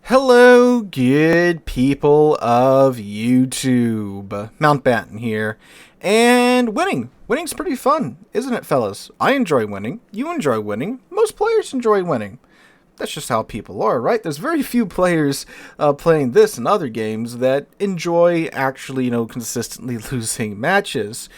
Hello, good people of YouTube. Mountbatten here. And winning. Winning's pretty fun, isn't it, fellas? I enjoy winning. You enjoy winning. Most players enjoy winning. That's just how people are, right? There's very few players playing this and other games that enjoy actually, consistently losing matches.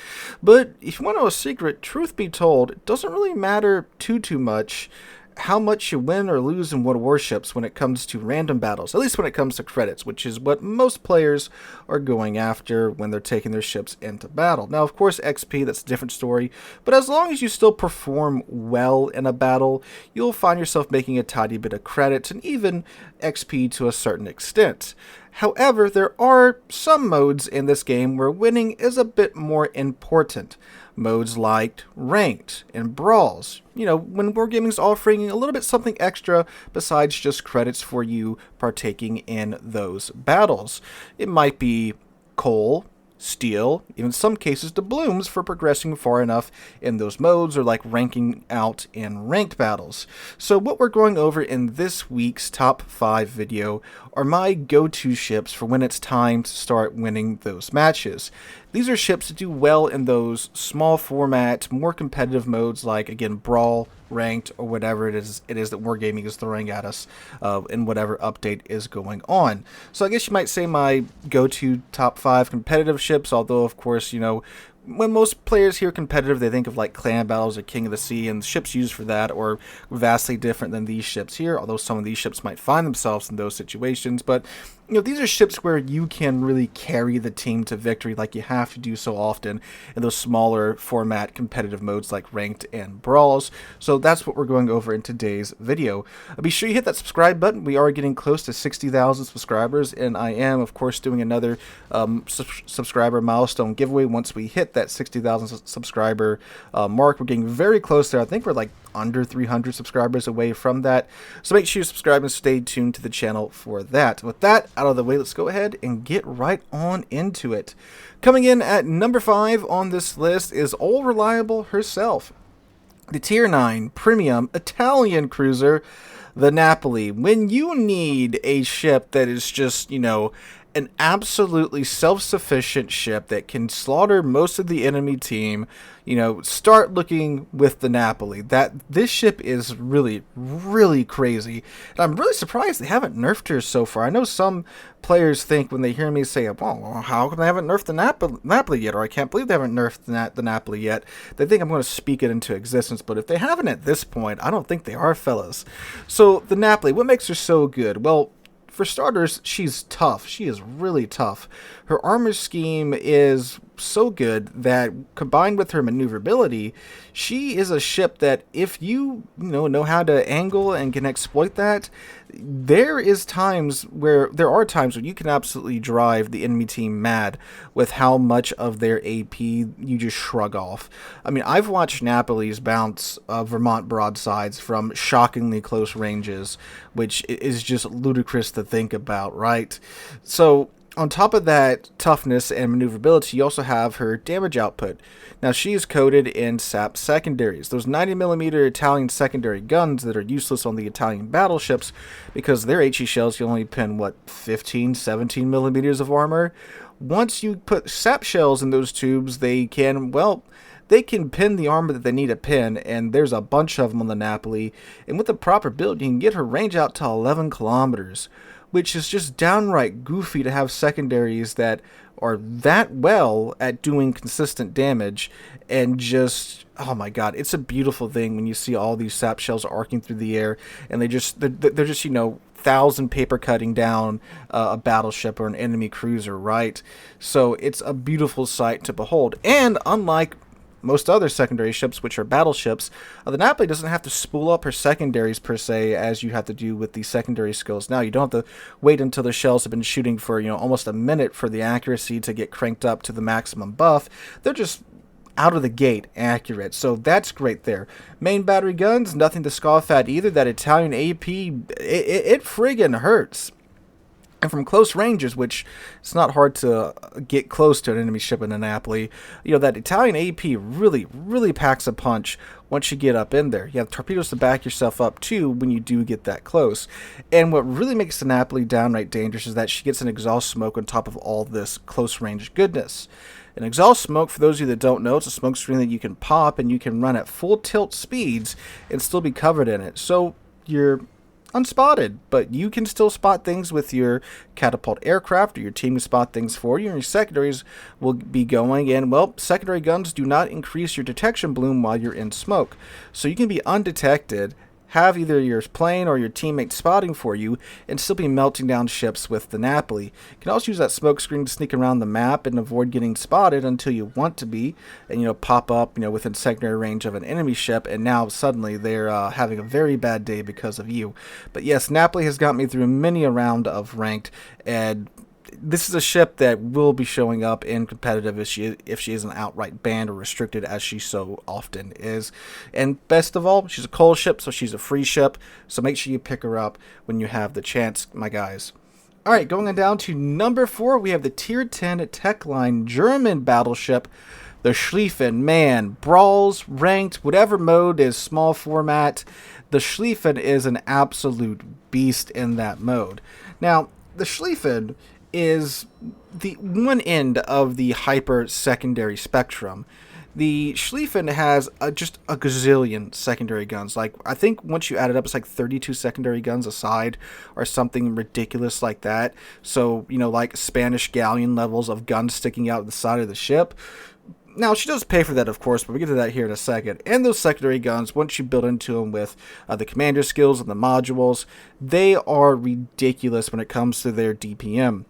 But if you want to know a secret, truth be told, it doesn't really matter too much how much you win or lose in Warships when it comes to random battles, at least when it comes to credits, which is what most players are going after when they're taking their ships into battle. Now, of course, XP, that's a different story, but as long as you still perform well in a battle, you'll find yourself making a tiny bit of credits and even XP to a certain extent. However, there are some modes in this game where winning is a bit more important. Modes like Ranked and Brawls. When Wargaming's offering a little bit something extra besides just credits for you partaking in those battles. It might be coal, steel, even in some cases doubloons for progressing far enough in those modes or like ranking out in ranked battles. So what we're going over in this week's top 5 video are my go-to ships for when it's time to start winning those matches. These are ships that do well in those small format, more competitive modes like, again, Brawl, Ranked, or whatever it is that Wargaming is throwing at us in whatever update is going on. So I guess you might say my go-to top 5 competitive ships, although, of course, when most players hear competitive, they think of like clan battles or King of the Sea, and the ships used for that are vastly different than these ships here, although some of these ships might find themselves in those situations. But these are ships where you can really carry the team to victory like you have to do so often in those smaller format competitive modes like Ranked and Brawls. So that's what we're going over in today's video. Be sure you hit that subscribe button. We are getting close to 60,000 subscribers, and I am, of course, doing another subscriber milestone giveaway once we hit that 60,000 subscriber mark. We're getting very close there. I think we're like under 300 subscribers away from that. So make sure you subscribe and stay tuned to the channel for that. With that out of the way, let's go ahead and get right on into it. Coming in at number 5 on this list is All Reliable herself, the Tier 9 Premium Italian Cruiser, the Napoli. When you need a ship that is just, an absolutely self-sufficient ship that can slaughter most of the enemy team, start looking with the Napoli. This ship is really crazy. And I'm really surprised they haven't nerfed her so far. I know some players think when they hear me say, well, how come they haven't nerfed the Napoli yet? Or I can't believe they haven't nerfed the Napoli yet. They think I'm going to speak it into existence. But if they haven't at this point, I don't think they are, fellas. So the Napoli, what makes her so good? Well, for starters, she's tough. She is really tough. Her armor scheme is so good that combined with her maneuverability, she is a ship that if you know how to angle and can exploit that, there are times where you can absolutely drive the enemy team mad with how much of their AP you just shrug off. I mean, I've watched Napoli's bounce Vermont broadsides from shockingly close ranges, which is just ludicrous to think about, right? So on top of that toughness and maneuverability, you also have her damage output. Now, she is coded in SAP secondaries, those 90mm Italian secondary guns that are useless on the Italian battleships because their HE shells can only pin, 15, 17mm of armor. Once you put SAP shells in those tubes, they can pin the armor that they need to pin, and there's a bunch of them on the Napoli. And with the proper build, you can get her range out to 11 kilometers. Which is just downright goofy to have secondaries that are that well at doing consistent damage, and just, oh my god, it's a beautiful thing when you see all these sap shells arcing through the air, and they're just 1,000 paper cutting down a battleship or an enemy cruiser, right? So it's a beautiful sight to behold, and unlike most other secondary ships, which are battleships, the Napoli doesn't have to spool up her secondaries per se as you have to do with the secondary skills. Now, you don't have to wait until the shells have been shooting for almost a minute for the accuracy to get cranked up to the maximum buff. They're just out of the gate accurate, so that's great there. Main battery guns, nothing to scoff at either. That Italian AP, it friggin' hurts. And from close ranges, which it's not hard to get close to an enemy ship in Napoli, that Italian AP really, really packs a punch once you get up in there. You have torpedoes to back yourself up, too, when you do get that close. And what really makes the Napoli downright dangerous is that she gets an exhaust smoke on top of all this close-range goodness. An exhaust smoke, for those of you that don't know, it's a smoke screen that you can pop, and you can run at full tilt speeds and still be covered in it. So you're unspotted, but you can still spot things with your catapult aircraft, or your team can spot things for you, and your secondaries will be going in. Well, secondary guns do not increase your detection bloom while you're in smoke, so you can be undetected, have either your plane or your teammate spotting for you, and still be melting down ships with the Napoli. You can also use that smoke screen to sneak around the map and avoid getting spotted until you want to be, and pop up within secondary range of an enemy ship, and now suddenly they're having a very bad day because of you. But yes, Napoli has got me through many a round of ranked, and this is a ship that will be showing up in competitive if she isn't outright banned or restricted, as she so often is. And best of all, she's a coal ship, so she's a free ship, so make sure you pick her up when you have the chance, my guys. Alright, going on down to number 4, we have the Tier 10 Tech Line German battleship, the Schlieffen. Man, brawls, ranked, whatever mode is small format, the Schlieffen is an absolute beast in that mode. Now, the Schlieffen is the one end of the hyper secondary spectrum. The Schlieffen has just a gazillion secondary guns. Like, I think once you add it up, it's like 32 secondary guns aside, or something ridiculous like that. So, like Spanish galleon levels of guns sticking out the side of the ship. Now, she does pay for that, of course, but we'll get to that here in a second. And those secondary guns, once you build into them with the commander skills and the modules, they are ridiculous when it comes to their DPM.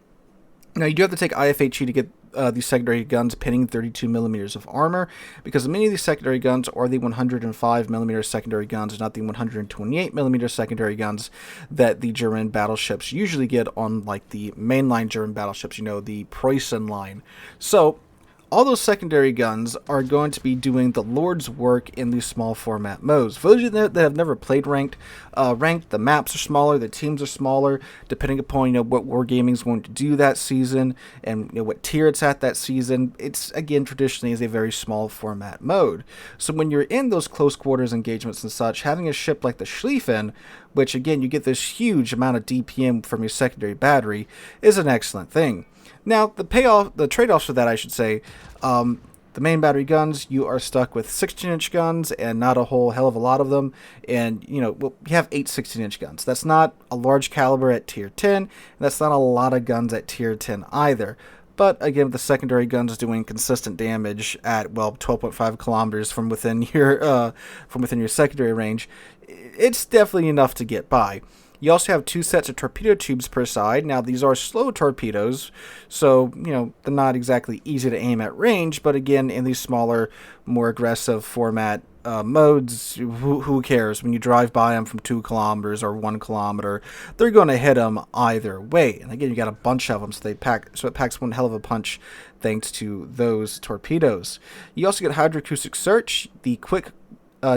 Now, you do have to take IFHE to get these secondary guns pinning 32 millimeters of armor, because many of these secondary guns are the 105 millimeter secondary guns, not the 128 millimeter secondary guns that the German battleships usually get on, like, the mainline German battleships, the Preußen line. So all those secondary guns are going to be doing the Lord's work in these small format modes. For those of you that have never played ranked, the maps are smaller, the teams are smaller, depending upon what Wargaming is going to do that season and what tier it's at that season. It's, again, traditionally is a very small format mode. So when you're in those close quarters engagements and such, having a ship like the Schlieffen, which again you get this huge amount of DPM from your secondary battery, is an excellent thing. Now, the trade-offs for that, I should say, the main battery guns, you are stuck with 16-inch guns and not a whole hell of a lot of them. And, you have 8 16-inch guns. That's not a large caliber at Tier 10, and that's not a lot of guns at Tier 10 either. But, again, with the secondary guns doing consistent damage at, 12.5 kilometers from within your secondary range, it's definitely enough to get by. You also have 2 sets of torpedo tubes per side. Now, these are slow torpedoes, so, they're not exactly easy to aim at range, but again, in these smaller, more aggressive format modes, who cares? When you drive by them from 2 kilometers or 1 kilometer, they're going to hit them either way. And again, you got a bunch of them, so it packs one hell of a punch thanks to those torpedoes. You also get hydroacoustic search, the quick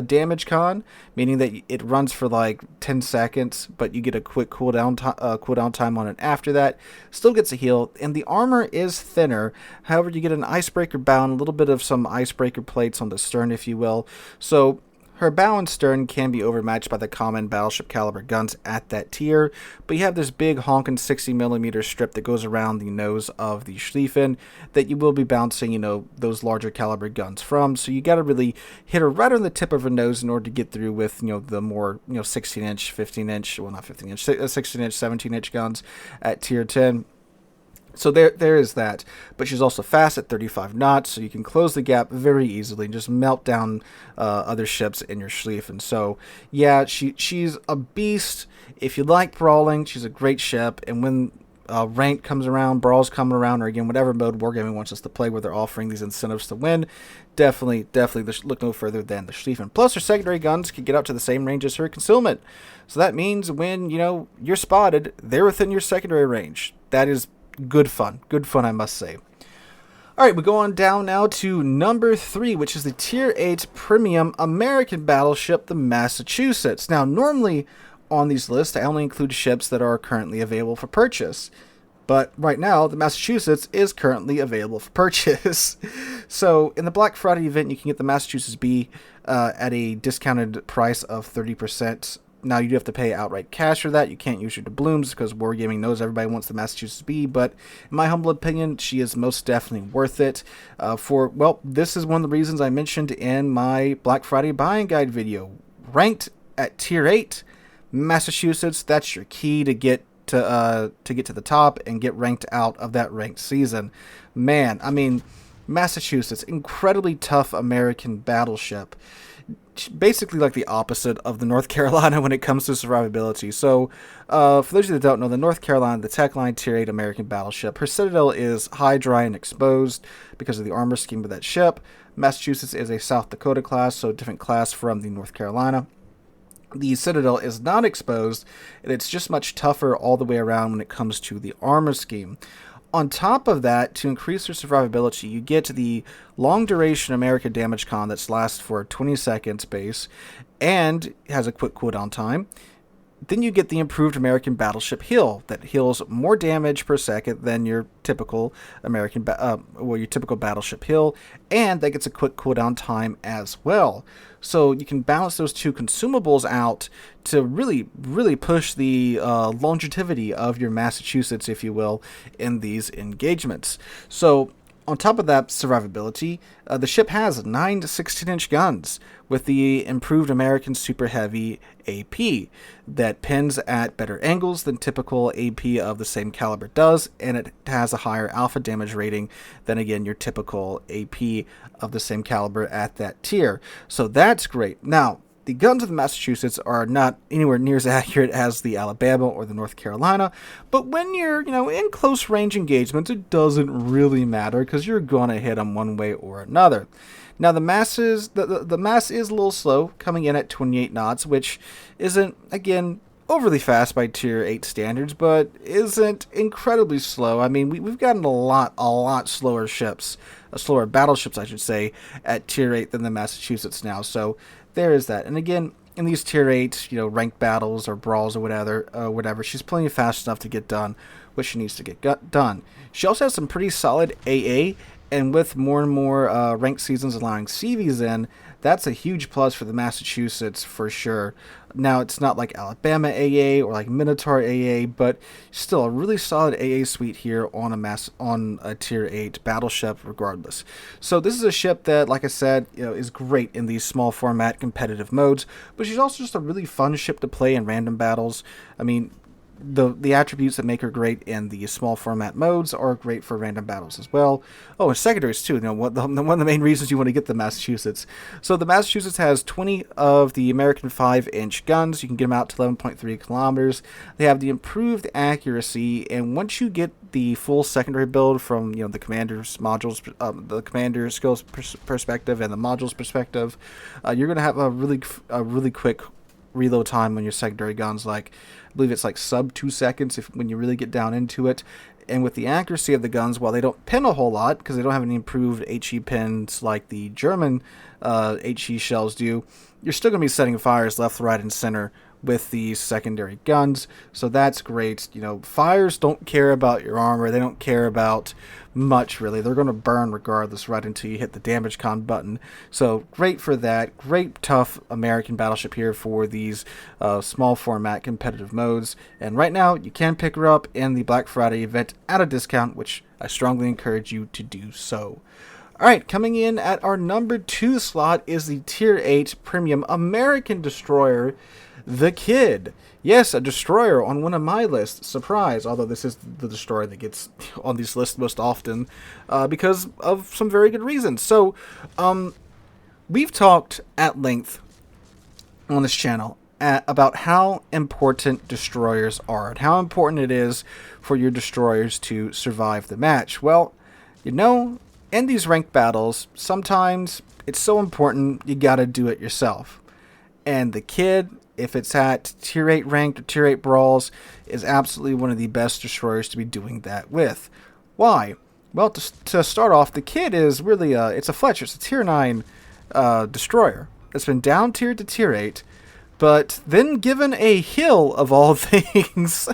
damage con, meaning that it runs for like 10 seconds, but you get a quick cooldown time on it after that. Still gets a heal, and the armor is thinner. However, you get an icebreaker bow and a little bit of some icebreaker plates on the stern, if you will. So her bow and stern can be overmatched by the common battleship caliber guns at that tier, but you have this big honking 60mm strip that goes around the nose of the Schlieffen that you will be bouncing, those larger caliber guns from. So you got to really hit her right on the tip of her nose in order to get through with, the more, 16-inch, 15-inch, well, not 15-inch, 16-inch, 17-inch guns at tier 10. So there is that, but she's also fast at 35 knots, so you can close the gap very easily and just melt down other ships in your Schlieffen. So yeah, she's a beast. If you like brawling, she's a great ship, and when ranked comes around, brawls come around, or again, whatever mode Wargaming wants us to play where they're offering these incentives to win, definitely look no further than the Schlieffen. Plus, her secondary guns can get up to the same range as her concealment. So that means when, you're spotted, they're within your secondary range. That is good fun, I must say. Alright, we go on down now to number 3, which is the Tier 8 Premium American Battleship, the Massachusetts. Now, normally on these lists, I only include ships that are currently available for purchase. But right now, the Massachusetts is currently available for purchase. So in the Black Friday event, you can get the Massachusetts B at a discounted price of 30%. Now, you do have to pay outright cash for that. You can't use your doubloons because Wargaming knows everybody wants the Massachusetts B. But in my humble opinion, she is most definitely worth it. Well, this is one of the reasons I mentioned in my Black Friday buying guide video. Ranked at Tier 8, Massachusetts, that's your key to get to get to the top and get ranked out of that ranked season. Man, I mean, Massachusetts, incredibly tough American battleship. Basically like the opposite of the North Carolina when it comes to survivability. So, for those of you that don't know, the North Carolina, the Tech Line Tier 8 American battleship, her citadel is high, dry, and exposed because of the armor scheme of that ship. Massachusetts is a South Dakota class, so a different class from the North Carolina. The citadel is not exposed, and it's just much tougher all the way around when it comes to the armor scheme. On top of that, to increase their survivability, you get the long-duration American damage con that lasts for 20 seconds base and has a quick cooldown time. Then you get the improved American battleship heal that heals more damage per second than your typical your typical battleship heal, and that gets a quick cooldown time as well. So you can balance those two consumables out to really, really push the longevity of your Massachusetts, if you will, in these engagements. So on top of that survivability, the ship has 9 to 16-inch guns with the improved American Super Heavy AP that pins at better angles than typical AP of the same caliber does, and it has a higher alpha damage rating than, again, your typical AP of the same caliber at that tier. So that's great. Now, the guns of the Massachusetts are not anywhere near as accurate as the Alabama or the North Carolina, but when you're, in close range engagements, it doesn't really matter because you're gonna hit them one way or another. Now the mass is the mass is a little slow, coming in at 28 knots, which isn't, again, overly fast by Tier 8 standards, but isn't incredibly slow. I mean, we've gotten a lot slower ships, slower battleships, I should say, at Tier 8 than the Massachusetts now. So there is that. And again, in these Tier 8, ranked battles or brawls or whatever, she's plenty fast enough to get done what she needs to get done. She also has some pretty solid AA, and with more and more ranked seasons allowing CVs in, that's a huge plus for the Massachusetts for sure. Now, it's not like Alabama AA or like Minotaur AA, but still a really solid AA suite here on a Tier 8 battleship regardless. So this is a ship that, like I said, is great in these small format competitive modes, but she's also just a really fun ship to play in random battles. I mean, the attributes that make her great in the small format modes are great for random battles as well. Oh, and secondaries too. One of the main reasons you want to get the Massachusetts. So the Massachusetts has 20 of the American 5-inch guns. You can get them out to 11.3 kilometers. They have the improved accuracy, and once you get the full secondary build from the commander's modules, the commander skills perspective and the modules perspective, you're going to have a really quick reload time on your secondary guns. Like, I believe it's like sub 2 seconds when you really get down into it. And with the accuracy of the guns, while they don't pin a whole lot because they don't have any improved HE pins like the German HE shells do, you're still going to be setting fires left, right, and center with these secondary guns. So that's great. Fires don't care about your armor. They don't care about much, really. They're going to burn regardless right until you hit the damage con button. So great for that. Great tough American battleship here for these small format competitive modes. And right now you can pick her up in the Black Friday event at a discount, which I strongly encourage you to do so. Alright, coming in at our number 2 slot is the Tier 8 Premium American Destroyer, the Kid. Yes, a destroyer on one of my lists. Surprise, although this is the destroyer that gets on these lists most often because of some very good reasons. So, we've talked at length on this channel about how important destroyers are and how important it is for your destroyers to survive the match. Well, in these ranked battles, sometimes it's so important you gotta do it yourself. And the Kid, if it's at Tier 8 ranked or Tier 8 brawls, is absolutely one of the best destroyers to be doing that with. Why? Well, to start off, the Kid is really it's a Fletcher. It's a Tier 9 destroyer. It's been down tiered to Tier 8, but then given a hill of all things.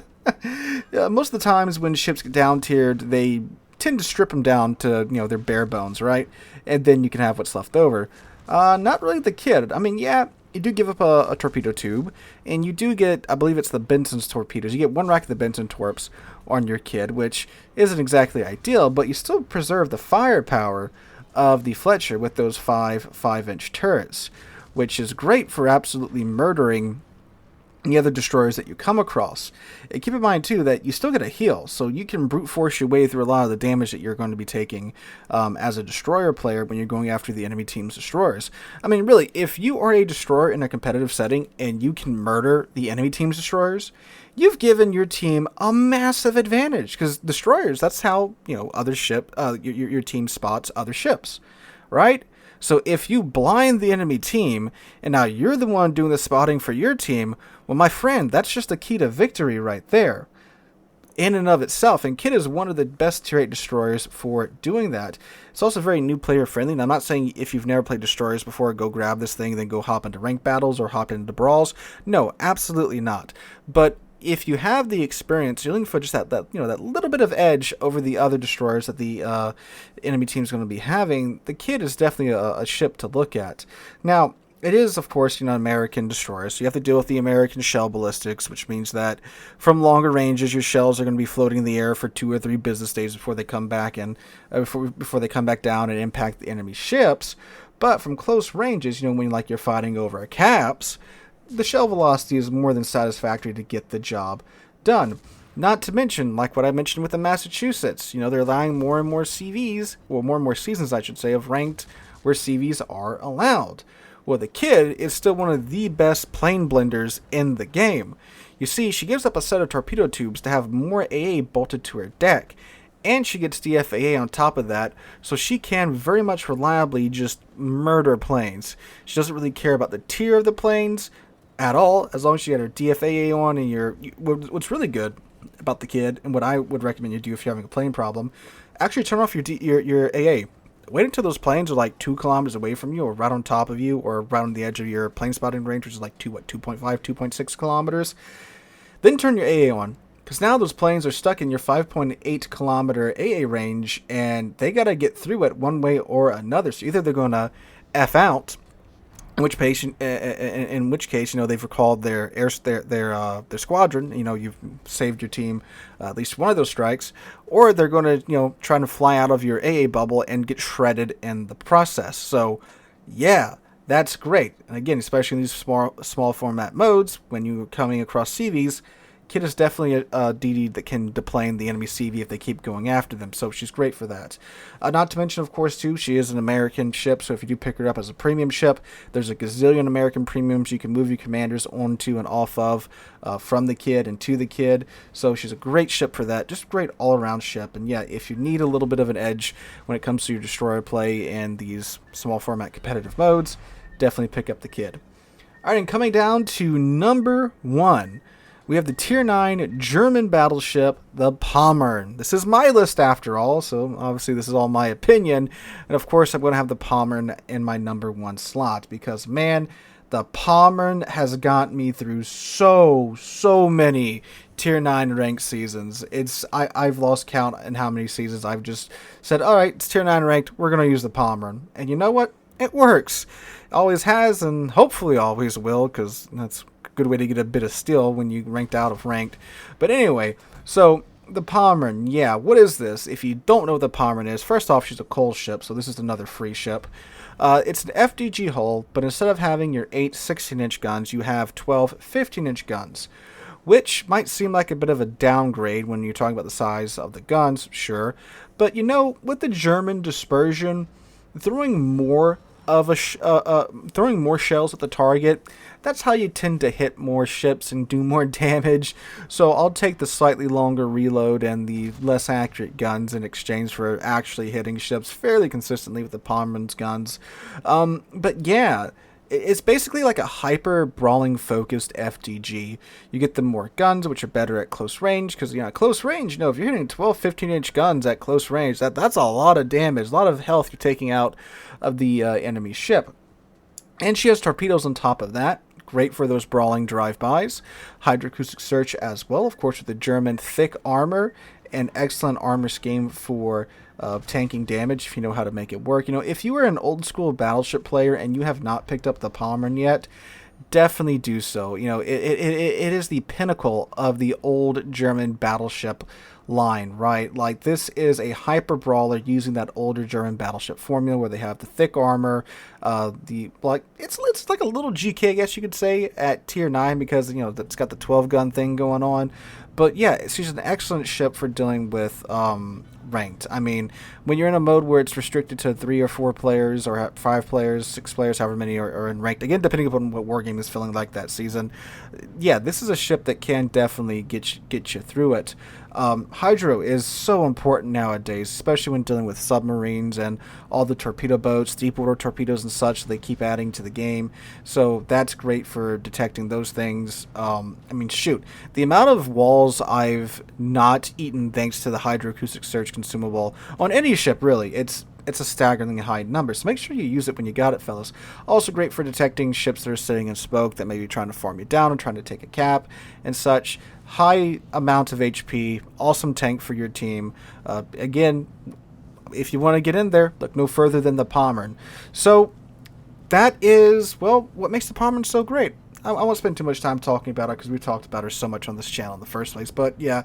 Most of the times when ships get down tiered, they tend to strip them down to their bare bones, right? And then you can have what's left over. Not really the kid. I mean, yeah, you do give up a torpedo tube, and you do get, I believe it's the Benson's torpedoes. You get one rack of the Benson torps on your kid, which isn't exactly ideal, but you still preserve the firepower of the Fletcher with those 5-inch turrets, which is great for absolutely murdering the other destroyers that you come across. And keep in mind, too, that you still get a heal, so you can brute force your way through a lot of the damage that you're going to be taking as a destroyer player when you're going after the enemy team's destroyers. I mean, really, if you are a destroyer in a competitive setting and you can murder the enemy team's destroyers, you've given your team a massive advantage, because destroyers, that's how, other your team spots other ships, right? So if you blind the enemy team, and now you're the one doing the spotting for your team, well, my friend, that's just the key to victory right there, in and of itself. And Kid is one of the best tier 8 destroyers for doing that. It's also very new player friendly. And I'm not saying if you've never played destroyers before, go grab this thing, then go hop into ranked battles or hop into brawls. No, absolutely not. But if you have the experience, you're looking for just that little bit of edge over the other destroyers that the enemy team is going to be having, the Kid is definitely a ship to look at. Now, it is, of course, American destroyers, so you have to deal with the American shell ballistics, which means that from longer ranges, your shells are going to be floating in the air for 2 or 3 business days before they come back before they come back down and impact the enemy ships. But from close ranges, when you're fighting over caps, the shell velocity is more than satisfactory to get the job done. Not to mention, like what I mentioned with the Massachusetts, they're allowing more and more CVs, or more and more seasons, I should say, of ranked where CVs are allowed. Well, the Kid is still one of the best plane blenders in the game. You see, she gives up a set of torpedo tubes to have more AA bolted to her deck, and she gets DFAA on top of that, so she can very much reliably just murder planes. She doesn't really care about the tier of the planes at all, as long as you got her DFAA on. And what's really good about the Kid, and what I would recommend you do if you're having a plane problem, actually turn off your AA. Wait until those planes are like 2 kilometers away from you, or right on top of you, or right on the edge of your plane spotting range, which is like 2.5, 2.6 kilometers. Then turn your AA on, because now those planes are stuck in your 5.8 kilometer AA range, and they got to get through it one way or another. So either they're going to F out, in which case, they've recalled their squadron. You've saved your team at least one of those strikes, or they're going to try to fly out of your AA bubble and get shredded in the process. So, yeah, that's great. And again, especially in these small format modes, when you're coming across CVs, Kid is definitely a DD that can deplane the enemy CV if they keep going after them, so she's great for that. Not to mention, of course, too, she is an American ship, so if you do pick her up as a premium ship, there's a gazillion American premiums you can move your commanders onto and off of from the Kid and to the Kid, so she's a great ship for that, just a great all-around ship. And yeah, if you need a little bit of an edge when it comes to your destroyer play in these small format competitive modes, definitely pick up the Kid. Alright, and coming down to number 1, we have the Tier 9 German battleship, the Pommern. This is my list after all, so obviously this is all my opinion. And of course I'm going to have the Pommern in my number 1 slot, because man, the Pommern has got me through so many Tier 9 ranked seasons. I've lost count in how many seasons I've just said, alright, it's Tier 9 ranked, we're going to use the Pommern. And you know what? It works. It always has, and hopefully always will, because that's good way to get a bit of steal when you ranked out of ranked. But anyway, so the Pommern, yeah, what is this? If you don't know what the Pommern is, first off, she's a coal ship, so this is another free ship. It's an FDG hull, but instead of having your 8 16-inch guns, you have 12 15-inch guns, which might seem like a bit of a downgrade when you're talking about the size of the guns, sure. But with the German dispersion, throwing more shells at the target, that's how you tend to hit more ships and do more damage. So I'll take the slightly longer reload and the less accurate guns in exchange for actually hitting ships fairly consistently with the Pommern's guns. But yeah, it's basically like a hyper brawling focused FDG. You get the more guns, which are better at close range, because at close range, if you're hitting 12 15-inch guns at close range, that's a lot of damage, a lot of health you're taking out of the enemy ship. And she has torpedoes on top of that. great for those brawling drive-bys. Hydroacoustic Search as well, of course, with the German thick armor, an excellent armor scheme for tanking damage if you know how to make it work. You know, if you are an old school battleship player and you have not picked up the Pommern yet, definitely do so. You know, it is the pinnacle of the old German battleship line, right? Like, this is a hyper brawler using that older German battleship formula where they have the thick armor, it's like a little GK, I guess you could say, at tier 9 because, you know, it's got the 12 gun thing going on. But yeah, she's an excellent ship for dealing with ranked. I mean, when you're in a mode where it's restricted to 3 or 4 players or 5 players, 6 players, however many are in ranked, again, depending upon what wargame is feeling like that season, yeah, this is a ship that can definitely get you through it. Hydro is so important nowadays, especially when dealing with submarines and all the torpedo boats, deep water torpedoes and such they keep adding to the game. So that's great for detecting those things. I mean, shoot, the amount of walls I've not eaten thanks to the Hydroacoustic Search consumable on any ship, really, it's a staggeringly high number, so make sure you use it when you got it, fellas. Also great for detecting ships that are sitting in smoke that may be trying to farm you down and trying to take a cap and such. High amount of HP, awesome tank for your team. Again, if you want to get in there, look no further than the Pommern. So that is, well, what makes the Pommern so great. I won't spend too much time talking about it because we talked about her so much on this channel in the first place, but yeah,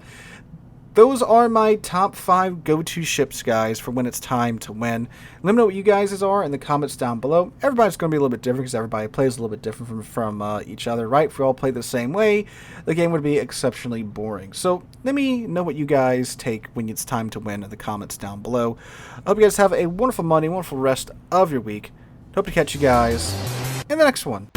those are my top 5 go-to ships, guys, for when it's time to win. Let me know what you guys' are in the comments down below. Everybody's going to be a little bit different because everybody plays a little bit different from each other, right? If we all play the same way, the game would be exceptionally boring. So let me know what you guys take when it's time to win in the comments down below. I hope you guys have a wonderful Monday, wonderful rest of your week. Hope to catch you guys in the next one.